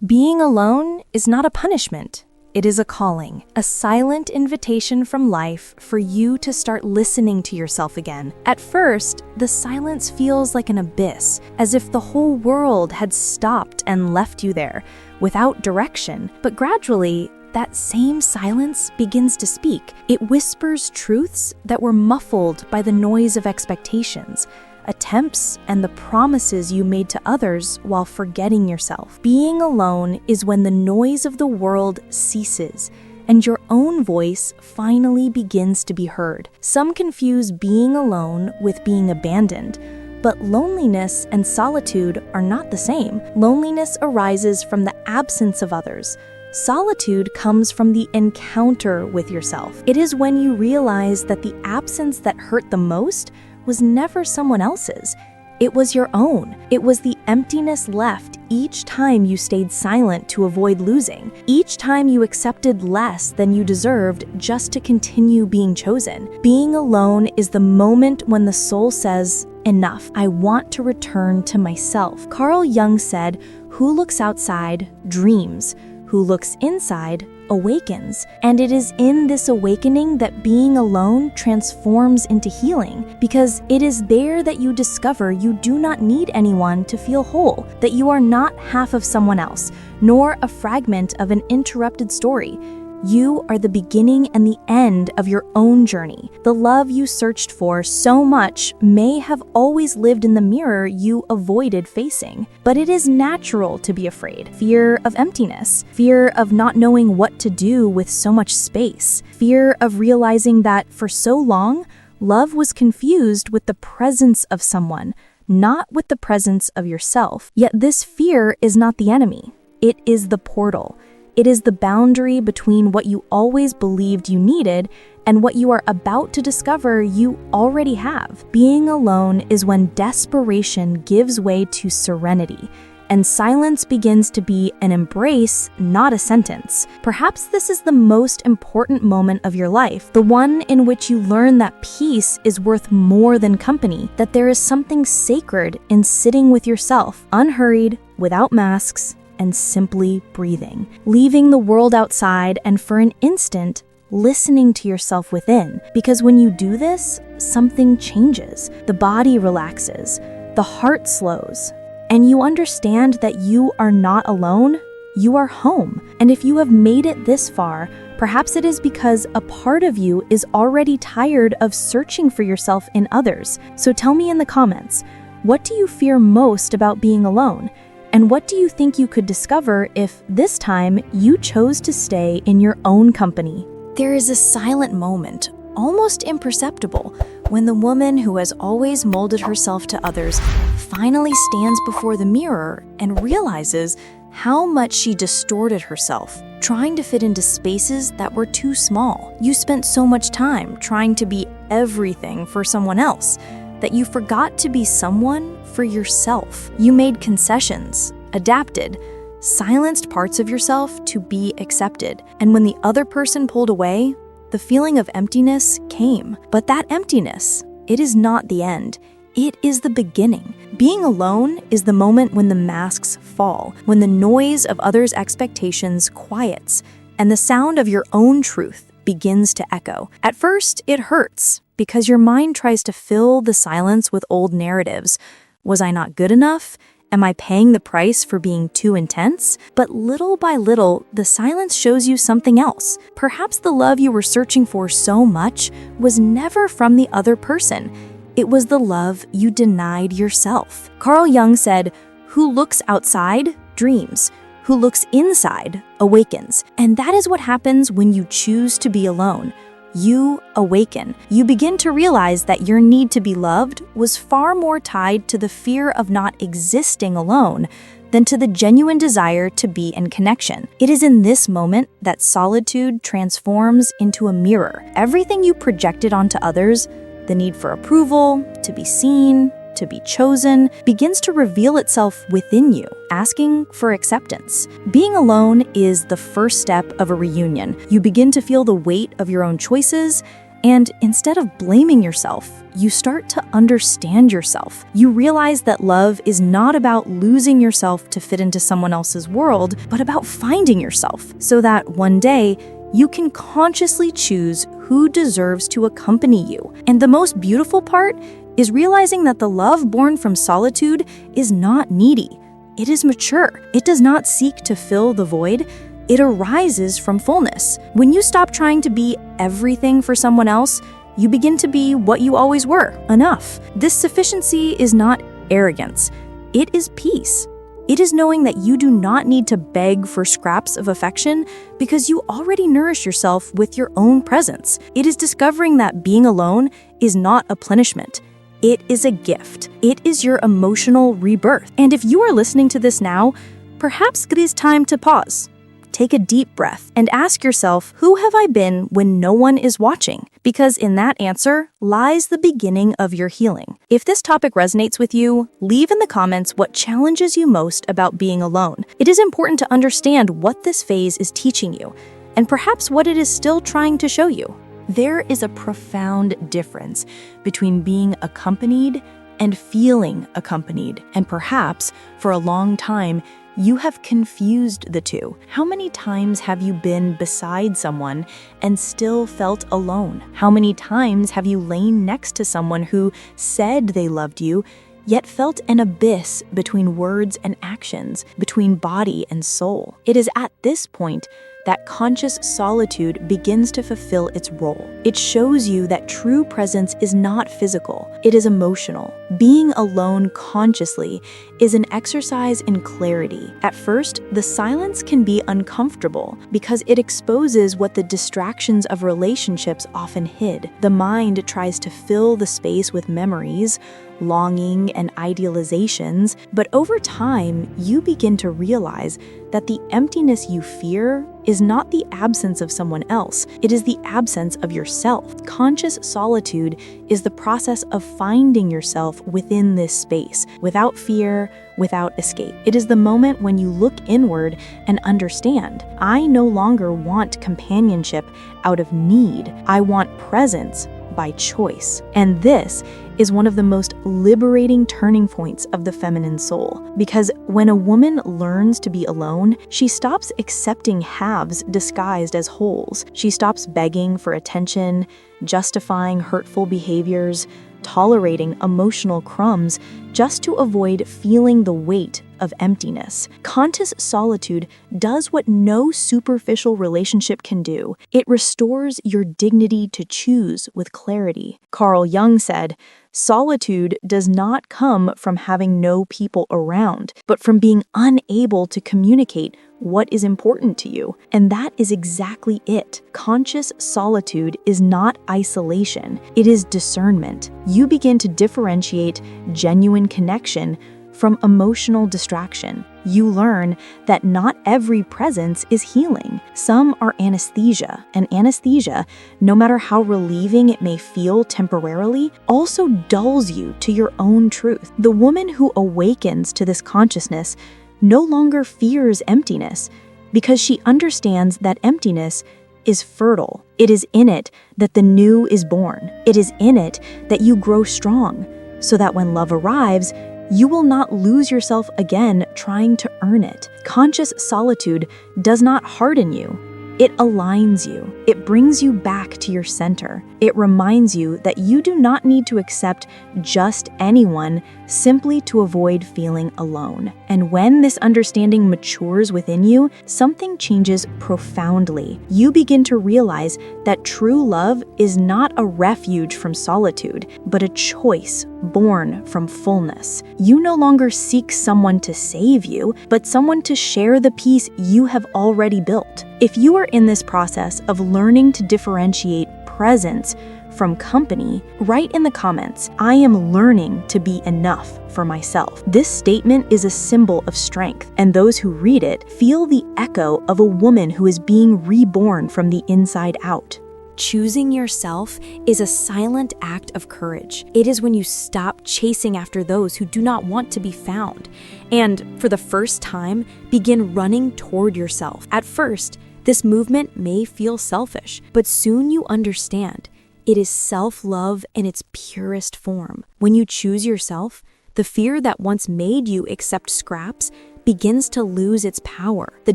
Being alone is not a punishment. It is a calling, a silent invitation from life for you to start listening to yourself again. At first, the silence feels like an abyss, as if the whole world had stopped and left you there, without direction. But gradually, that same silence begins to speak. It whispers truths that were muffled by the noise of expectations, attempts, and the promises you made to others while forgetting yourself. Being alone is when the noise of the world ceases and your own voice finally begins to be heard. Some confuse being alone with being abandoned, but loneliness and solitude are not the same. Loneliness arises from the absence of others. Solitude comes from the encounter with yourself. It is when you realize that the absence that hurt the most was never someone else's. It was your own. It was the emptiness left each time you stayed silent to avoid losing. Each time you accepted less than you deserved just to continue being chosen. Being alone is the moment when the soul says, "Enough, I want to return to myself." Carl Jung said, "Who looks outside dreams. Who looks inside awakens." And it is in this awakening that being alone transforms into healing, because it is there that you discover you do not need anyone to feel whole, that you are not half of someone else, nor a fragment of an interrupted story. You are the beginning and the end of your own journey. The love you searched for so much may have always lived in the mirror you avoided facing. But it is natural to be afraid. Fear of emptiness, fear of not knowing what to do with so much space, fear of realizing that for so long, love was confused with the presence of someone, not with the presence of yourself. Yet this fear is not the enemy. It is the portal. It is the boundary between what you always believed you needed and what you are about to discover you already have. Being alone is when desperation gives way to serenity, and silence begins to be an embrace, not a sentence. Perhaps this is the most important moment of your life, the one in which you learn that peace is worth more than company, that there is something sacred in sitting with yourself, unhurried, without masks, and simply breathing, leaving the world outside and for an instant, listening to yourself within. Because when you do this, something changes. The body relaxes, the heart slows, and you understand that you are not alone, you are home. And if you have made it this far, perhaps it is because a part of you is already tired of searching for yourself in others. So tell me in the comments, what do you fear most about being alone? And what do you think you could discover if this time you chose to stay in your own company? There is a silent moment, almost imperceptible, when the woman who has always molded herself to others finally stands before the mirror and realizes how much she distorted herself, trying to fit into spaces that were too small. You spent so much time trying to be everything for someone else that you forgot to be someone for yourself. You made concessions, adapted, silenced parts of yourself to be accepted. And when the other person pulled away, the feeling of emptiness came. But that emptiness, it is not the end. It is the beginning. Being alone is the moment when the masks fall, when the noise of others' expectations quiets, and the sound of your own truth begins to echo. At first, it hurts, because your mind tries to fill the silence with old narratives. Was I not good enough? Am I paying the price for being too intense? But little by little, the silence shows you something else. Perhaps the love you were searching for so much was never from the other person. It was the love you denied yourself. Carl Jung said, "Who looks outside dreams. Who looks inside awakens." And that is what happens when you choose to be alone. You awaken. You begin to realize that your need to be loved was far more tied to the fear of not existing alone than to the genuine desire to be in connection. It is in this moment that solitude transforms into a mirror. Everything you projected onto others, the need for approval, to be seen, to be chosen, begins to reveal itself within you, asking for acceptance. Being alone is the first step of a reunion. You begin to feel the weight of your own choices, And instead of blaming yourself, you start to understand yourself. You realize that love is not about losing yourself to fit into someone else's world, but about finding yourself, so that one day you can consciously choose who deserves to accompany you. And the most beautiful part is realizing that the love born from solitude is not needy. It is mature. It does not seek to fill the void. It arises from fullness. When you stop trying to be everything for someone else, you begin to be what you always were, enough. This sufficiency is not arrogance. It is peace. It is knowing that you do not need to beg for scraps of affection because you already nourish yourself with your own presence. It is discovering that being alone is not a punishment. It is a gift. It is your emotional rebirth. And if you are listening to this now, perhaps it is time to pause. Take a deep breath and ask yourself, who have I been when no one is watching? Because in that answer lies the beginning of your healing. If this topic resonates with you, leave in the comments what challenges you most about being alone. It is important to understand what this phase is teaching you, and perhaps what it is still trying to show you. There is a profound difference between being accompanied and feeling accompanied, and perhaps for a long time, you have confused the two. How many times have you been beside someone and still felt alone? How many times have you lain next to someone who said they loved you, yet felt an abyss between words and actions, between body and soul? It is at this point that conscious solitude begins to fulfill its role. It shows you that true presence is not physical, it is emotional. Being alone consciously is an exercise in clarity. At first, the silence can be uncomfortable because it exposes what the distractions of relationships often hid. The mind tries to fill the space with memories, longing, and idealizations, but over time, you begin to realize that the emptiness you fear is not the absence of someone else, it is the absence of yourself. Conscious solitude is the process of finding yourself within this space, without fear, without escape. It is the moment when you look inward and understand, I no longer want companionship out of need, I want presence by choice. And this is one of the most liberating turning points of the feminine soul. Because when a woman learns to be alone, she stops accepting halves disguised as wholes. She stops begging for attention, justifying hurtful behaviors, tolerating emotional crumbs just to avoid feeling the weight of emptiness. Conscious solitude does what no superficial relationship can do. It restores your dignity to choose with clarity. Carl Jung said, solitude does not come from having no people around, but from being unable to communicate what is important to you. And that is exactly it. Conscious solitude is not isolation, it is discernment. You begin to differentiate genuine connection from emotional distraction. You learn that not every presence is healing. Some are anesthesia, and anesthesia, no matter how relieving it may feel temporarily, also dulls you to your own truth. The woman who awakens to this consciousness no longer fears emptiness because she understands that emptiness is fertile. It is in it that the new is born. It is in it that you grow strong, so that when love arrives, you will not lose yourself again trying to earn it. Conscious solitude does not harden you. It aligns you. It brings you back to your center. It reminds you that you do not need to accept just anyone simply to avoid feeling alone. And when this understanding matures within you, something changes profoundly. You begin to realize that true love is not a refuge from solitude, but a choice born from fullness. You no longer seek someone to save you, but someone to share the peace you have already built. If you are in this process of learning to differentiate presence from company, write in the comments, I am learning to be enough for myself. This statement is a symbol of strength, and those who read it feel the echo of a woman who is being reborn from the inside out. Choosing yourself is a silent act of courage. It is when you stop chasing after those who do not want to be found, and for the first time, begin running toward yourself. At first, this movement may feel selfish, but soon you understand It is self-love in its purest form. When you choose yourself, the fear that once made you accept scraps begins to lose its power. The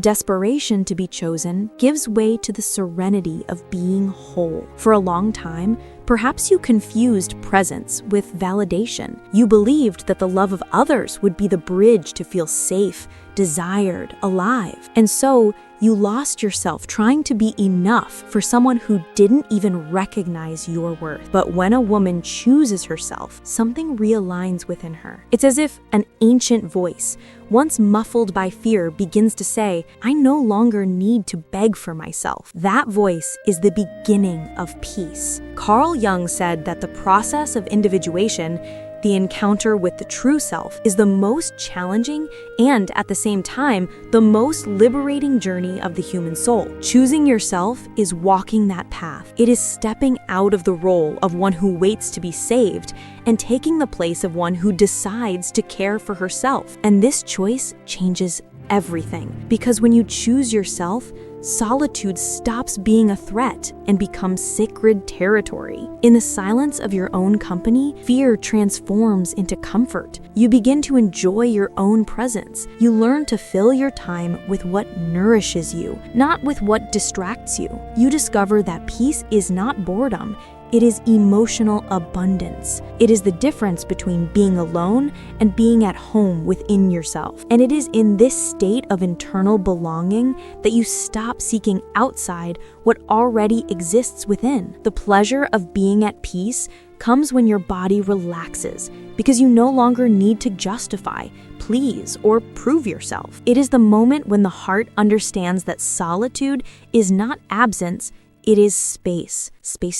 desperation to be chosen gives way to the serenity of being whole. For a long time, perhaps you confused presence with validation. You believed that the love of others would be the bridge to feel safe, desired, alive. And so, you lost yourself trying to be enough for someone who didn't even recognize your worth. But when a woman chooses herself, something realigns within her. It's as if an ancient voice, once muffled by fear, begins to say, I no longer need to beg for myself. That voice is the beginning of peace. Carl Jung said that the process of individuation, the encounter with the true self, is the most challenging and, at the same time, the most liberating journey of the human soul. Choosing yourself is walking that path. It is stepping out of the role of one who waits to be saved and taking the place of one who decides to care for herself. And this choice changes everything, because when you choose yourself, solitude stops being a threat and becomes sacred territory. In the silence of your own company, fear transforms into comfort. You begin to enjoy your own presence. You learn to fill your time with what nourishes you, not with what distracts you. You discover that peace is not boredom. It is emotional abundance. It is the difference between being alone and being at home within yourself. And it is in this state of internal belonging that you stop seeking outside what already exists within. The pleasure of being at peace comes when your body relaxes, because you no longer need to justify, please, or prove yourself. It is the moment when the heart understands that solitude is not absence. It is space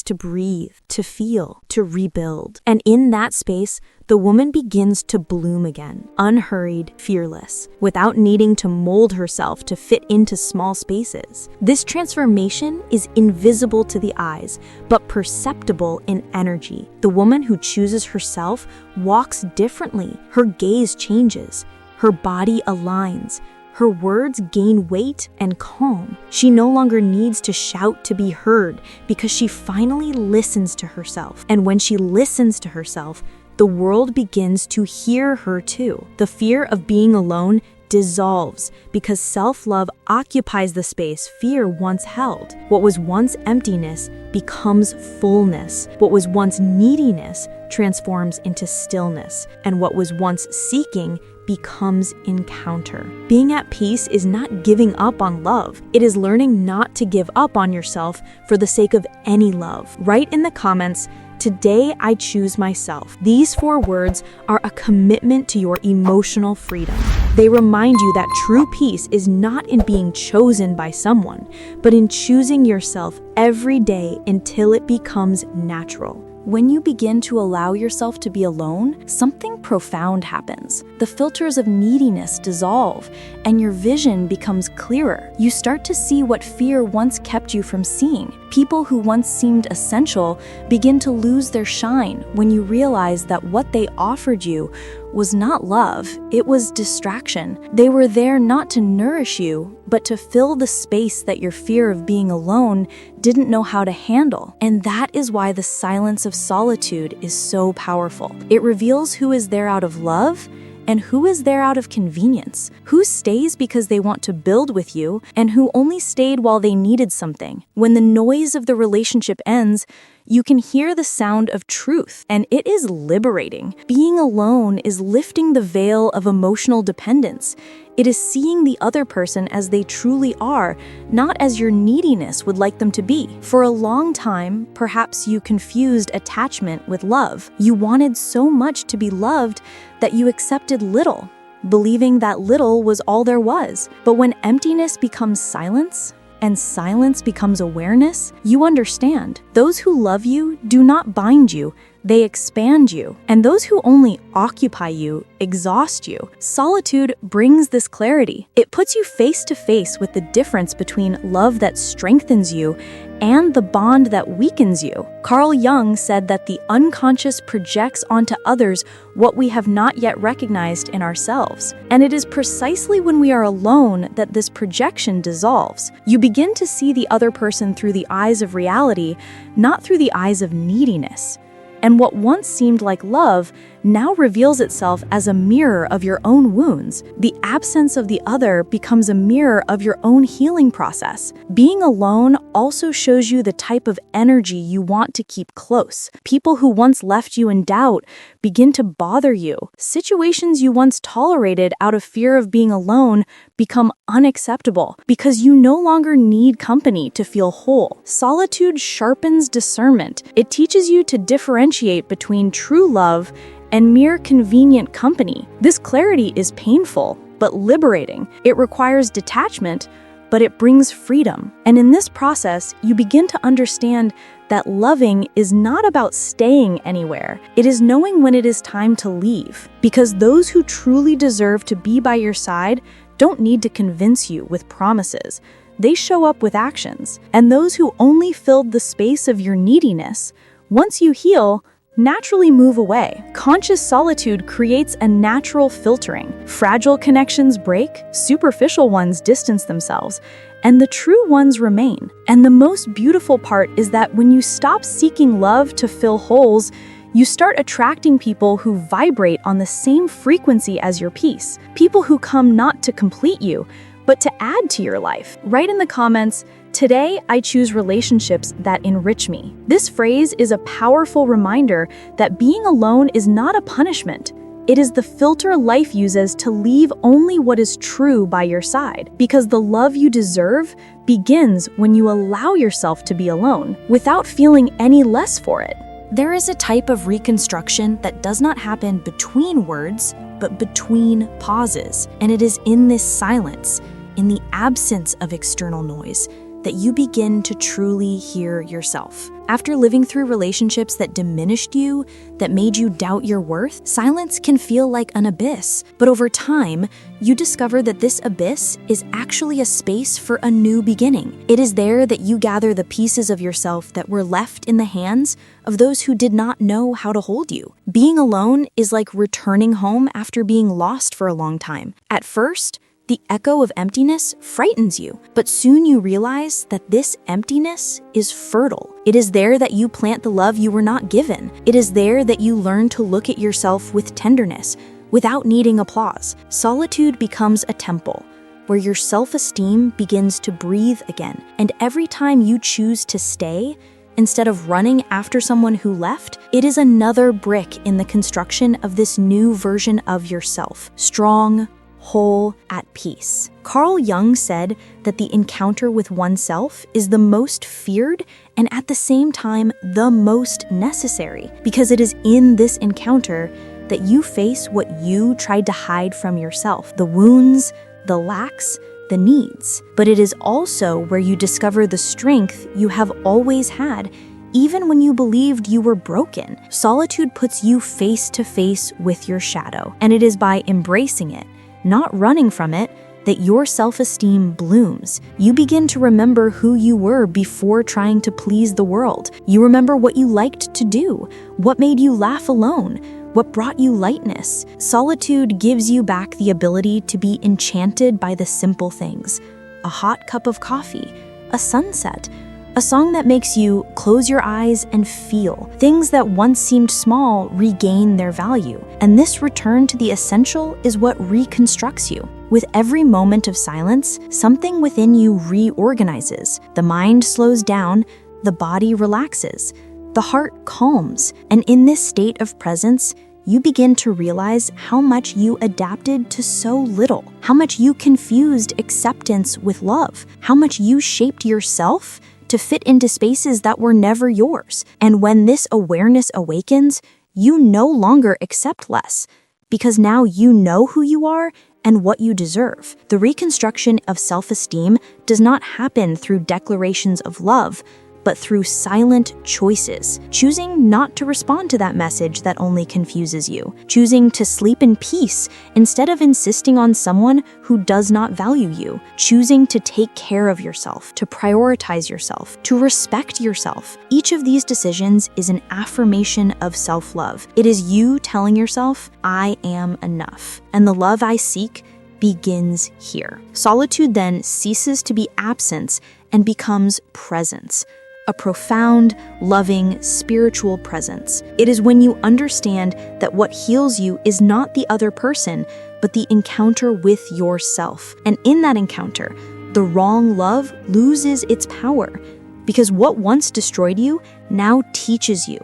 to breathe, to feel, to rebuild. And in that space, the woman begins to bloom again, unhurried, fearless, without needing to mold herself to fit into small spaces. This transformation is invisible to the eyes, but perceptible in energy. The woman who chooses herself walks differently. Her gaze changes. Her body aligns. Her words gain weight and calm. She no longer needs to shout to be heard because she finally listens to herself. And when she listens to herself, the world begins to hear her too. The fear of being alone dissolves because self-love occupies the space fear once held. What was once emptiness becomes fullness. What was once neediness transforms into stillness. And what was once seeking becomes encounter. Being at peace is not giving up on love. It is learning not to give up on yourself for the sake of any love. Write in the comments, "Today I choose myself." These 4 words are a commitment to your emotional freedom. They remind you that true peace is not in being chosen by someone, but in choosing yourself every day until it becomes natural. When you begin to allow yourself to be alone, something profound happens. The filters of neediness dissolve, and your vision becomes clearer. You start to see what fear once kept you from seeing. People who once seemed essential begin to lose their shine when you realize that what they offered you was not love, it was distraction. They were there not to nourish you, but to fill the space that your fear of being alone didn't know how to handle. And that is why the silence of solitude is so powerful. It reveals who is there out of love and who is there out of convenience, who stays because they want to build with you, and who only stayed while they needed something. When the noise of the relationship ends, you can hear the sound of truth, and it is liberating. Being alone is lifting the veil of emotional dependence. It is seeing the other person as they truly are, not as your neediness would like them to be. For a long time, perhaps you confused attachment with love. You wanted so much to be loved that you accepted little, believing that little was all there was. But when emptiness becomes silence, and silence becomes awareness, you understand. Those who love you do not bind you, they expand you. And those who only occupy you exhaust you. Solitude brings this clarity. It puts you face to face with the difference between love that strengthens you and the bond that weakens you. Carl Jung said that the unconscious projects onto others what we have not yet recognized in ourselves. And it is precisely when we are alone that this projection dissolves. You begin to see the other person through the eyes of reality, not through the eyes of neediness. And what once seemed like love now reveals itself as a mirror of your own wounds. The absence of the other becomes a mirror of your own healing process. Being alone also shows you the type of energy you want to keep close. People who once left you in doubt begin to bother you. Situations you once tolerated out of fear of being alone become unacceptable because you no longer need company to feel whole. Solitude sharpens discernment. It teaches you to differentiate between true love and mere convenient company. This clarity is painful, but liberating. It requires detachment, but it brings freedom. And in this process, you begin to understand that loving is not about staying anywhere. It is knowing when it is time to leave. Because those who truly deserve to be by your side don't need to convince you with promises. They show up with actions. And those who only filled the space of your neediness, once you heal, naturally move away. Conscious solitude creates a natural filtering. Fragile connections break, superficial ones distance themselves, and the true ones remain. And the most beautiful part is that when you stop seeking love to fill holes, you start attracting people who vibrate on the same frequency as your peace. People who come not to complete you, but to add to your life. Write in the comments, "Today, I choose relationships that enrich me." This phrase is a powerful reminder that being alone is not a punishment. It is the filter life uses to leave only what is true by your side. Because the love you deserve begins when you allow yourself to be alone, without feeling any less for it. There is a type of reconstruction that does not happen between words, but between pauses. And it is in this silence, in the absence of external noise, that you begin to truly hear yourself. After living through relationships that diminished you, that made you doubt your worth, silence can feel like an abyss. But over time, you discover that this abyss is actually a space for a new beginning. It is there that you gather the pieces of yourself that were left in the hands of those who did not know how to hold you. Being alone is like returning home after being lost for a long time. At first, the echo of emptiness frightens you, but soon you realize that this emptiness is fertile. It is there that you plant the love you were not given. It is there that you learn to look at yourself with tenderness, without needing applause. Solitude becomes a temple, where your self-esteem begins to breathe again. And every time you choose to stay, instead of running after someone who left, it is another brick in the construction of this new version of yourself. Strong, whole, at peace. Carl Jung said that the encounter with oneself is the most feared and at the same time the most necessary, because it is in this encounter that you face what you tried to hide from yourself, the wounds, the lacks, the needs. But it is also where you discover the strength you have always had, even when you believed you were broken. Solitude puts you face to face with your shadow, and it is by embracing it, not running from it, that your self-esteem blooms. You begin to remember who you were before trying to please the world. You remember what you liked to do, what made you laugh alone, what brought you lightness. Solitude gives you back the ability to be enchanted by the simple things: a hot cup of coffee, a sunset, a song that makes you close your eyes and feel. Things that once seemed small regain their value. And this return to the essential is what reconstructs you. With every moment of silence, something within you reorganizes. The mind slows down, the body relaxes, the heart calms. And in this state of presence, you begin to realize how much you adapted to so little, how much you confused acceptance with love, how much you shaped yourself to fit into spaces that were never yours. And when this awareness awakens, you no longer accept less, because now you know who you are and what you deserve. The reconstruction of self-esteem does not happen through declarations of love, but through silent choices. Choosing not to respond to that message that only confuses you. Choosing to sleep in peace instead of insisting on someone who does not value you. Choosing to take care of yourself, to prioritize yourself, to respect yourself. Each of these decisions is an affirmation of self-love. It is you telling yourself, I am enough, and the love I seek begins here. Solitude then ceases to be absence and becomes presence. A profound, loving, spiritual presence. It is when you understand that what heals you is not the other person, but the encounter with yourself. And in that encounter, the wrong love loses its power, because what once destroyed you now teaches you.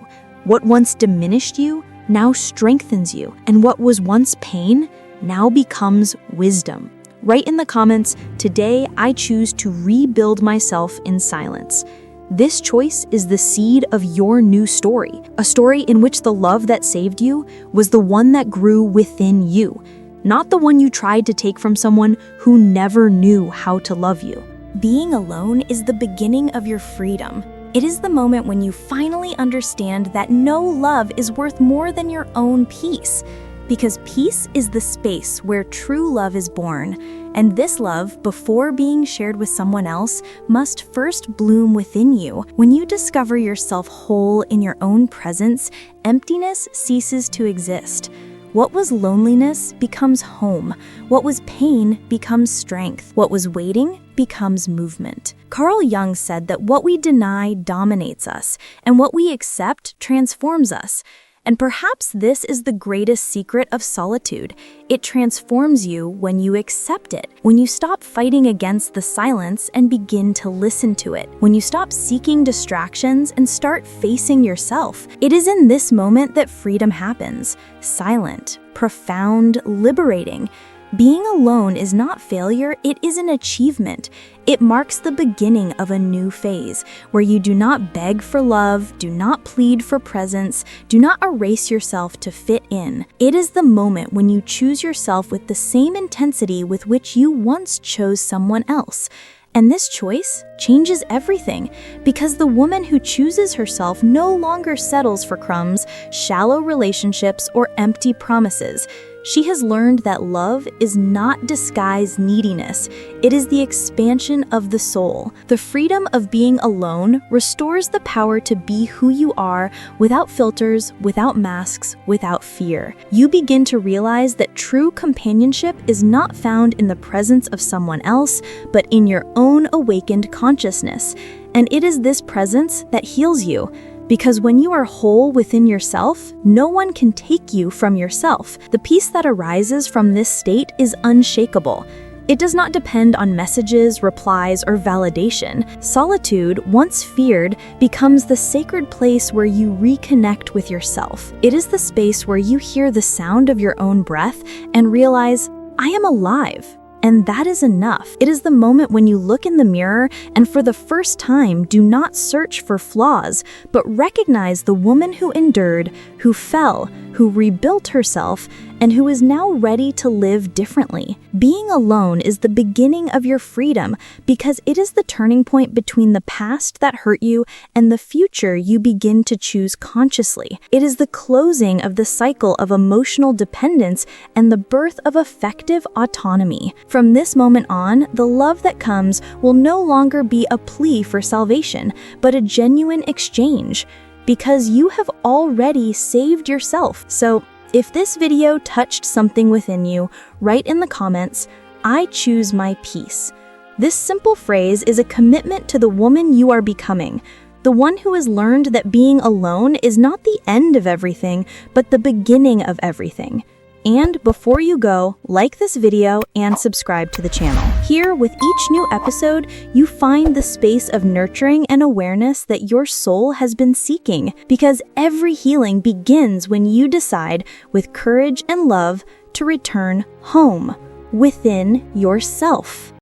What once diminished you now strengthens you. And what was once pain now becomes wisdom. Write in the comments, today I choose to rebuild myself in silence. This choice is the seed of your new story, a story in which the love that saved you was the one that grew within you, not the one you tried to take from someone who never knew how to love you. Being alone is the beginning of your freedom. It is the moment when you finally understand that no love is worth more than your own peace. Because peace is the space where true love is born, and this love, before being shared with someone else, must first bloom within you. When you discover yourself whole in your own presence, emptiness ceases to exist. What was loneliness becomes home. What was pain becomes strength. What was waiting becomes movement. Carl Jung said that what we deny dominates us, and what we accept transforms us. And perhaps this is the greatest secret of solitude. It transforms you when you accept it, when you stop fighting against the silence and begin to listen to it, when you stop seeking distractions and start facing yourself. It is in this moment that freedom happens. Silent, profound, liberating. Being alone is not failure, it is an achievement. It marks the beginning of a new phase, where you do not beg for love, do not plead for presence, do not erase yourself to fit in. It is the moment when you choose yourself with the same intensity with which you once chose someone else. And this choice changes everything, because the woman who chooses herself no longer settles for crumbs, shallow relationships, or empty promises. She has learned that love is not disguised neediness. It is the expansion of the soul. The freedom of being alone restores the power to be who you are without filters, without masks, without fear. You begin to realize that true companionship is not found in the presence of someone else, but in your own awakened consciousness. And it is this presence that heals you. Because when you are whole within yourself, no one can take you from yourself. The peace that arises from this state is unshakable. It does not depend on messages, replies, or validation. Solitude, once feared, becomes the sacred place where you reconnect with yourself. It is the space where you hear the sound of your own breath and realize, I am alive. And that is enough. It is the moment when you look in the mirror and for the first time do not search for flaws, but recognize the woman who endured, who fell, who rebuilt herself, and who is now ready to live differently. Being alone is the beginning of your freedom, because it is the turning point between the past that hurt you and the future you begin to choose consciously. It is the closing of the cycle of emotional dependence and the birth of effective autonomy. From this moment on, the love that comes will no longer be a plea for salvation, but a genuine exchange, because you have already saved yourself. So, if this video touched something within you, write in the comments, I choose my peace. This simple phrase is a commitment to the woman you are becoming, the one who has learned that being alone is not the end of everything, but the beginning of everything. And before you go, like this video and subscribe to the channel. Here, with each new episode, you find the space of nurturing and awareness that your soul has been seeking, because every healing begins when you decide, with courage and love, to return home, within yourself.